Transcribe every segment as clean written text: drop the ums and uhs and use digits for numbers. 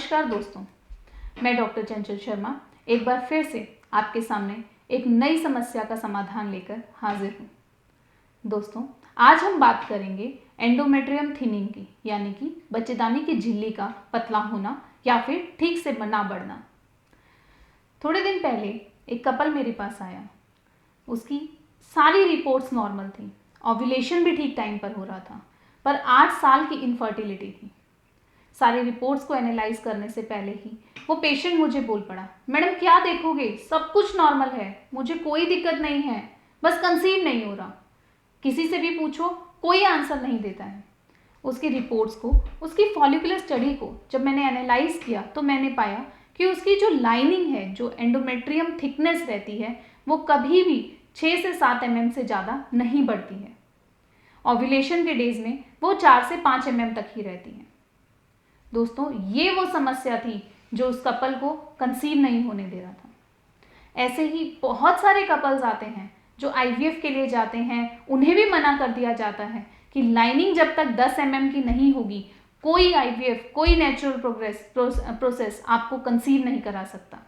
नमस्कार दोस्तों, मैं डॉक्टर चंचल शर्मा एक बार फिर से आपके सामने एक नई समस्या का समाधान लेकर हाजिर हूँ। दोस्तों, आज हम बात करेंगे एंडोमेट्रियम थिनिंग की, यानी कि बच्चेदानी की झिल्ली का पतला होना या फिर ठीक से ना बढ़ना। थोड़े दिन पहले एक कपल मेरे पास आया। उसकी सारी रिपोर्ट्स नॉर्मल थी, ओव्यूलेशन भी ठीक टाइम पर हो रहा था, पर 8 साल की इनफर्टिलिटी थी। सारे रिपोर्ट्स को एनालाइज करने से पहले ही वो पेशेंट मुझे बोल पड़ा, मैडम क्या देखोगे, सब कुछ नॉर्मल है, मुझे कोई दिक्कत नहीं है, बस कंसीव नहीं हो रहा। किसी से भी पूछो, कोई आंसर नहीं देता है। उसकी रिपोर्ट्स को, उसकी फॉलिकुलर स्टडी को जब मैंने एनालाइज किया तो मैंने पाया कि उसकी जो लाइनिंग है, जो एंडोमेट्रियम थिकनेस रहती है, वो कभी भी 6 से 7 mm से ज़्यादा नहीं बढ़ती है। ओव्यूलेशन के डेज में वो 4 से 5 mm तक ही रहती है। दोस्तों, ये वो समस्या थी जो उस कपल को कंसीव नहीं होने दे रहा था। ऐसे ही बहुत सारे कपल्स आते हैं जो आईवीएफ के लिए जाते हैं, उन्हें भी मना कर दिया जाता है कि लाइनिंग जब तक 10 mm की नहीं होगी, कोई आईवीएफ, कोई नेचुरल प्रोसेस आपको कंसीव नहीं करा सकता।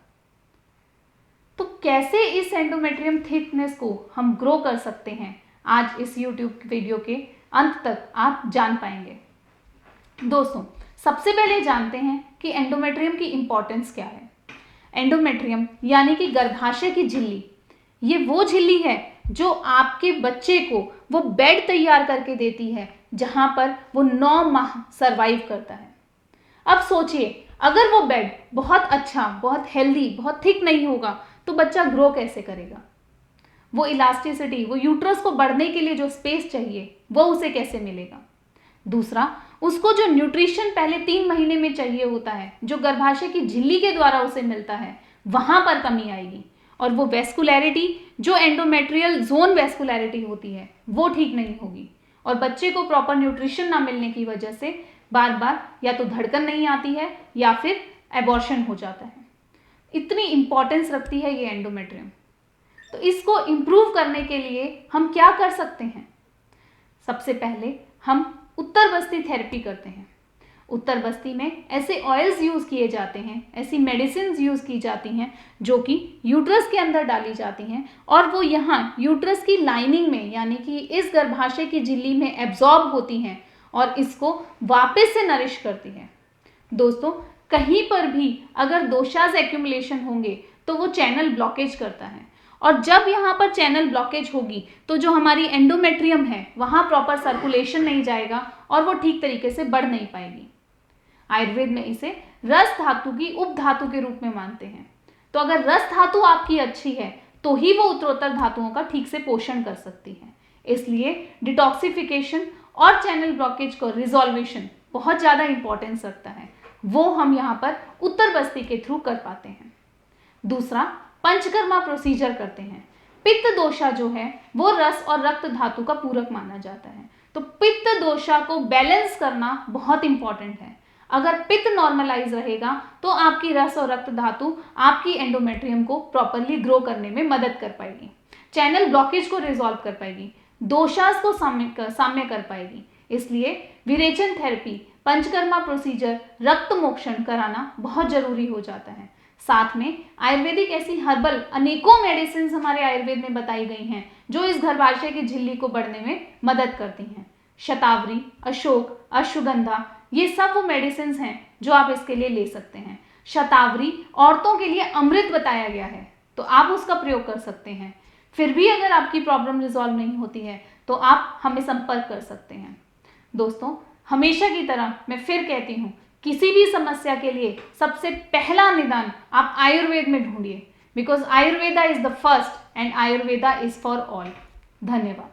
तो कैसे इस एंडोमेट्रियम थिकनेस को हम ग्रो कर सकते हैं, आज इस यूट्यूब वीडियो के अंत तक आप जान पाएंगे। दोस्तों, सबसे पहले जानते हैं कि एंडोमेट्रियम की इंपॉर्टेंस क्या है। एंडोमेट्रियम यानी कि गर्भाशय की झिल्ली, ये वो झिल्ली है जो आपके बच्चे को वो बेड तैयार करके देती है जहां पर वो 9 माह सरवाइव करता है। अब सोचिए, अगर वो बेड बहुत अच्छा, बहुत हेल्दी, बहुत थिक नहीं होगा तो बच्चा ग्रो कैसे करेगा? वो इलास्टिसिटी, वो यूट्रस को बढ़ने के लिए जो स्पेस चाहिए, वो उसे कैसे मिलेगा? दूसरा, उसको जो न्यूट्रिशन पहले 3 महीने में चाहिए होता है, जो गर्भाशय की झिल्ली के द्वारा उसे मिलता है, वहां पर कमी आएगी। और वो वेस्कुलैरिटी, जो एंडोमेट्रियल जोन वेस्कुलैरिटी होती है, वो ठीक नहीं होगी। और बच्चे को प्रॉपर न्यूट्रिशन ना मिलने की वजह से बार बार या तो धड़कन नहीं आती है या फिर एबॉर्शन हो जाता है। इतनी इंपॉर्टेंस रखती है ये एंडोमेट्रियम। तो इसको इम्प्रूव करने के लिए हम क्या कर सकते हैं? सबसे पहले हम उत्तर बस्ती थेरेपी करते हैं। उत्तर बस्ती में ऐसे ऑयल्स यूज़ किए जाते हैं, ऐसी मेडिसिन यूज़ की जाती हैं जो कि यूट्रस के अंदर डाली जाती हैं और वो यहाँ यूट्रस की लाइनिंग में, यानी कि इस गर्भाशय की झिल्ली में एब्जॉर्ब होती हैं और इसको वापस से नरिश करती हैं। दोस्तों, कहीं पर भी अगर दोषाज एक्यूमुलेशन होंगे तो वो चैनल ब्लॉकेज करता है, और जब यहाँ पर चैनल ब्लॉकेज होगी तो जो हमारी एंडोमेट्रियम है वहाँ प्रॉपर सर्कुलेशन नहीं जाएगा और वो ठीक तरीके से बढ़ नहीं पाएगी। आयुर्वेद में इसे रस धातु की उपधातु के रूप में मानते हैं। तो अगर रस धातु आपकी अच्छी है तो ही वो उत्तरोत्तर धातुओं का ठीक से पोषण कर सकती है। इसलिए डिटॉक्सिफिकेशन और चैनल ब्लॉकेज का रिजॉल्वेशन बहुत ज़्यादा इंपॉर्टेंस रखता है, वो हम यहाँ पर उत्तर बस्ती के थ्रू कर पाते हैं। दूसरा, पंचकर्मा प्रोसीजर करते हैं। पित्त दोषा जो है वो रस और रक्त धातु का पूरक माना जाता है, तो पित्त दोषा को बैलेंस करना बहुत इंपॉर्टेंट है। अगर पित्त नॉर्मलाइज रहेगा तो आपकी रस और रक्त धातु आपकी एंडोमेट्रियम को प्रॉपरली ग्रो करने में मदद कर पाएगी, चैनल ब्लॉकेज को रिजॉल्व कर पाएगी, दोषास को साम्य कर पाएगी। इसलिए विरेचन थेरेपी, पंचकर्मा प्रोसीजर, रक्त मोक्षण कराना बहुत जरूरी हो जाता है। साथ में आयुर्वेदिक ऐसी हर्बल अनेकों मेडिसिन हमारे आयुर्वेद में बताई गई हैं जो इस गर्भाशय की झिल्ली को बढ़ने में मदद करती हैं। शतावरी, अशोक, अश्वगंधा, ये सब वो मेडिसिन हैं जो आप इसके लिए ले सकते हैं। शतावरी औरतों के लिए अमृत बताया गया है, तो आप उसका प्रयोग कर सकते हैं। फिर भी अगर आपकी प्रॉब्लम रिजॉल्व नहीं होती है तो आप हमें संपर्क कर सकते हैं। दोस्तों, हमेशा की तरह मैं फिर कहती हूँ, किसी भी समस्या के लिए सबसे पहला निदान आप आयुर्वेद में ढूंढिए, because Ayurveda is the first and Ayurveda is for all. धन्यवाद।